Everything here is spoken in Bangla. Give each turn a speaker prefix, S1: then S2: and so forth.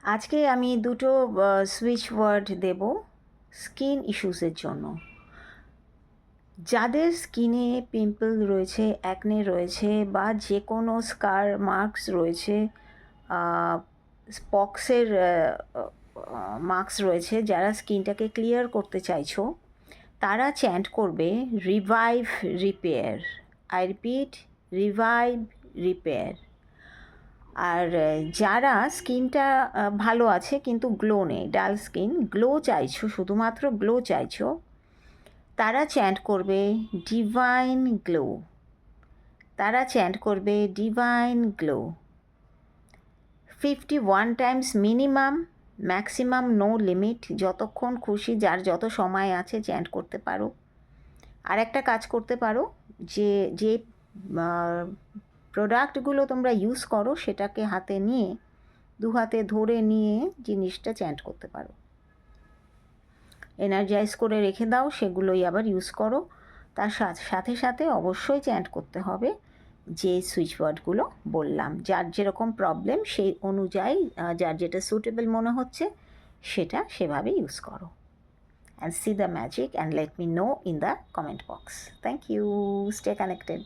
S1: আজকে আমি দুটো সুইচ ওয়ার্ড দেব স্কিন ইস্যুসের জন্য। যাদের স্কিনে পিম্পল রয়েছে, অ্যাকনে রয়েছে, বা যে কোনো স্কার মার্কস রয়েছে, স্পক্সের মার্কস রয়েছে, যারা স্কিনটাকে ক্লিয়ার করতে চাইছো, তারা চ্যান্ট করবে revive repair. I repeat, revive repair. আর যারা স্কিনটা ভালো আছে কিন্তু গ্লো নেই, ডাল স্কিন, গ্লো চাইছো, শুধুমাত্র গ্লো চাইছো, তারা চ্যান্ট করবে ডিভাইন গ্লো। তারা চ্যান্ট করবে divine glow 51 times minimum, maximum no limit. যতক্ষণ খুশি, যার যত সময় আছে চ্যান্ট করতে পারো। আর একটা কাজ করতে পারো, যে যে প্রোডাক্টগুলো তোমরা ইউজ করো সেটাকে হাতে নিয়ে, দু হাতে ধরে নিয়ে জিনিসটা চ্যান্ট করতে পারো। এনার্জাইজ করে রেখে দাও, সেগুলোই আবার ইউজ করো। তার সাথে সাথে অবশ্যই চ্যান্ট করতে হবে যে সুইচ ওয়ার্ডগুলো বললাম। যার যেরকম প্রবলেম সেই অনুযায়ী, যার যেটা সুটেবল মনে হচ্ছে সেটা সেভাবে ইউজ করো। And see the magic and let me know in the comment box. Thank you. Stay connected.